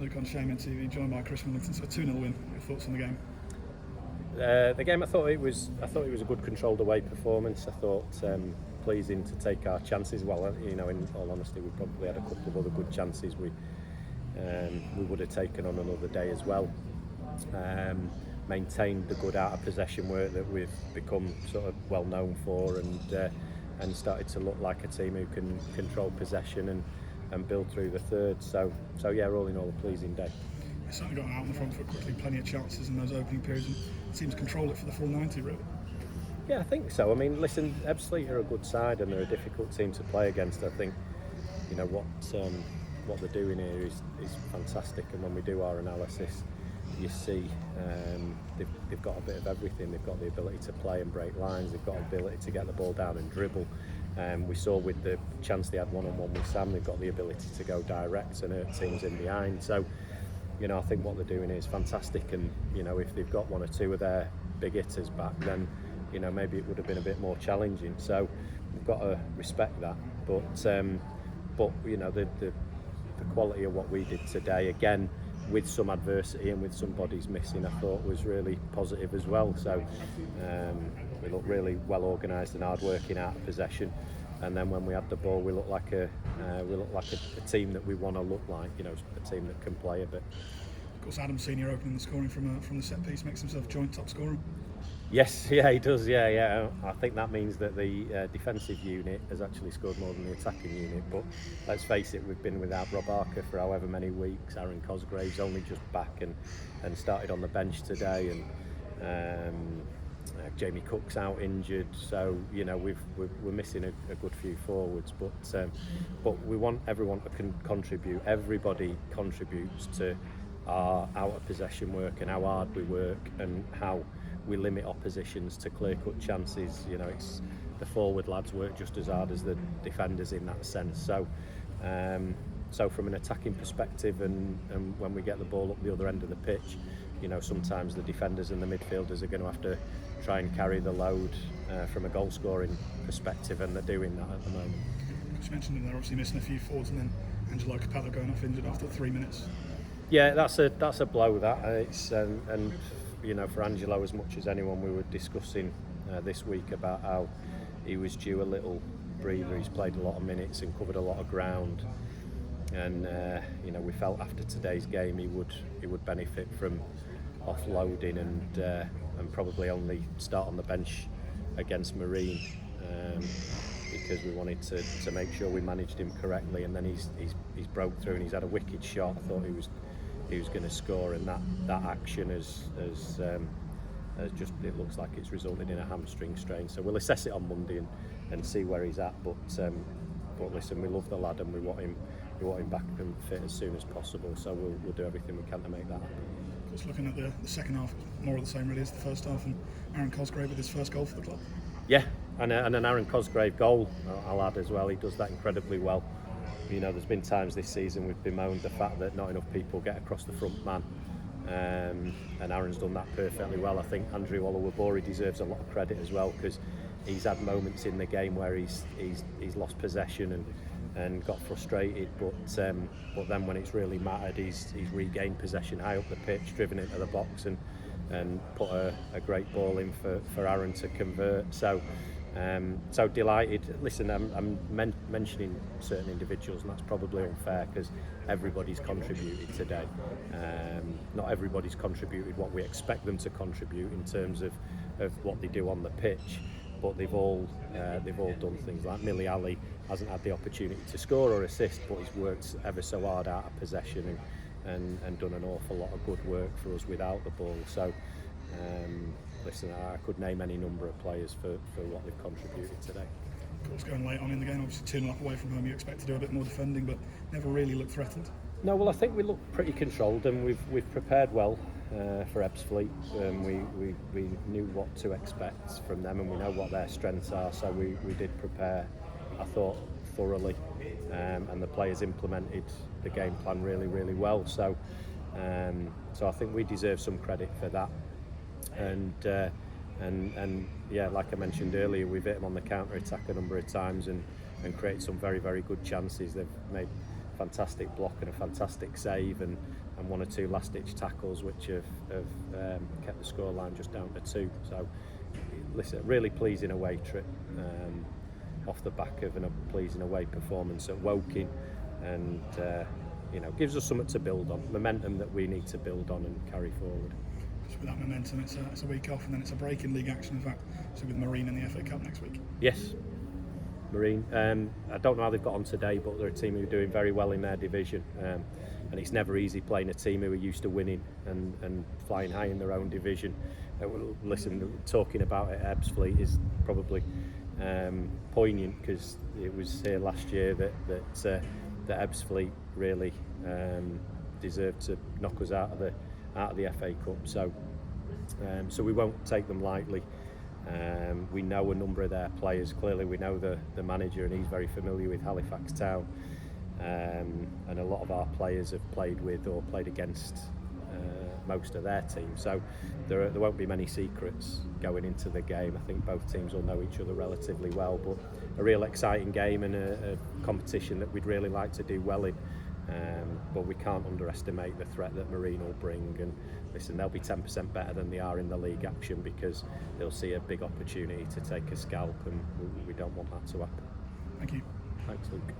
Luke on Shame TV, joined by Chris Millington. So a 2-0 win. Your thoughts on the game? The game, I thought it was a good controlled away performance. I thought pleasing to take our chances. Well, you know, in all honesty, we probably had a couple of other good chances we would have taken on another day as well. Maintained the good out of possession work that we've become sort of well known for, and started to look like a team who can control possession and build through the third. So yeah, all in all, a pleasing day. You certainly got out on the front foot quickly, plenty of chances in those opening periods, and seems to control it for the full 90 really. Yeah, I think so. I mean, listen, Ebbsfleet are a good side and they're a difficult team to play against. I think, you know, what they're doing here is fantastic, and when we do our analysis, you see they've got a bit of everything. They've got the ability to play and break lines, they've got the ability to get the ball down and dribble. We saw with the chance they had one-on-one with Sam, they've got the ability to go direct and hurt teams in behind. So, you know, I think what they're doing is fantastic, and, you know, if they've got one or two of their big hitters back, then, you know, maybe it would have been a bit more challenging. So we've got to respect that. But you know, the quality of what we did today, again, with some adversity and with some bodies missing, I thought was really positive as well. So we looked really well organised and hard working out of possession, and then when we had the ball, we looked like a team that we want to look like, you know, a team that can play a bit. Of course, Adam Senior opening the scoring from the set piece makes himself joint top scorer. Yes, yeah, he does. Yeah. I think that means that the defensive unit has actually scored more than the attacking unit. But let's face it, we've been without Rob Arker for however many weeks. Aaron Cosgrave's only just back and started on the bench today, and Jamie Cook's out injured. So, you know, we're missing a good few forwards. But we want everyone to contribute. Everybody contributes to our out of possession work and how hard we work and how we limit oppositions to clear-cut chances. You know, it's the forward lads work just as hard as the defenders in that sense. So from an attacking perspective, and when we get the ball up the other end of the pitch, you know, sometimes the defenders and the midfielders are going to have to try and carry the load from a goal-scoring perspective, and they're doing that at the moment. You mentioned that they're obviously missing a few forwards, and then Angelo going off injured after 3 minutes. Yeah, that's a blow. That it's and you know, for Angelo, as much as anyone, we were discussing this week about how he was due a little breather. He's played a lot of minutes and covered a lot of ground, and you know, we felt after today's game he would benefit from offloading and probably only start on the bench against Marine, because we wanted to make sure we managed him correctly. And then he's broke through and he's had a wicked shot. I thought he was going to score, and that action has just, it looks like it's resulted in a hamstring strain. So we'll assess it on Monday and see where he's at. But listen, we love the lad and we want him back and fit as soon as possible. So we'll do everything we can to make that happen. Just looking at the second half, more of the same really as the first half, and Aaron Cosgrave with his first goal for the club. Yeah, and an Aaron Cosgrave goal, I'll add as well. He does that incredibly well. You know, there's been times this season we've bemoaned the fact that not enough people get across the front man, and Aaron's done that perfectly well. I think Andrew Olawabori deserves a lot of credit as well, because he's had moments in the game where he's lost possession and got frustrated, but then when it's really mattered, he's regained possession high up the pitch, driven into the box and put a great ball in for Aaron to convert. So delighted. Listen, I'm mentioning certain individuals, and that's probably unfair because everybody's contributed today. Not everybody's contributed what we expect them to contribute in terms of what they do on the pitch, but they've all done things. Like Millie Ali hasn't had the opportunity to score or assist, but he's worked ever so hard out of possession and done an awful lot of good work for us without the ball. So listen, I could name any number of players for what they've contributed today. Of course, going late on in the game, obviously 2-0 up away from home, you expect to do a bit more defending, but never really looked threatened. No, well, I think we look pretty controlled, and we've prepared well for Ebbsfleet. We knew what to expect from them, and we know what their strengths are, so we did prepare, I thought, thoroughly, and the players implemented the game plan really, really well. So I think we deserve some credit for that. And yeah, like I mentioned earlier, we've hit them on the counter attack a number of times and created some very, very good chances. They've made fantastic block and a fantastic save, and one or two last-ditch tackles which have kept the scoreline just down to 2. So, listen, really pleasing away trip off the back of a pleasing away performance at Woking, and gives us something to build on, momentum that we need to build on and carry forward. Just with that momentum, it's a week off, and then it's a break in league action. In fact, so with Marine in the FA Cup next week. Yes, Marine. I don't know how they've got on today, but they're a team who are doing very well in their division. And it's never easy playing a team who are used to winning and flying high in their own division. Listen, talking about it, Ebbsfleet is probably poignant, because it was here last year that Ebbsfleet really deserved to knock us out of the FA Cup. So we won't take them lightly. We know a number of their players. Clearly, we know the manager, and he's very familiar with Halifax Town. And a lot of our players have played with or played against most of their teams. So there won't be many secrets going into the game. I think both teams will know each other relatively well, but a real exciting game and a competition that we'd really like to do well in. But we can't underestimate the threat that Marine will bring, and listen, they'll be 10% better than they are in the league action, because they'll see a big opportunity to take a scalp, and we don't want that to happen. Thank you. Thanks, Luke.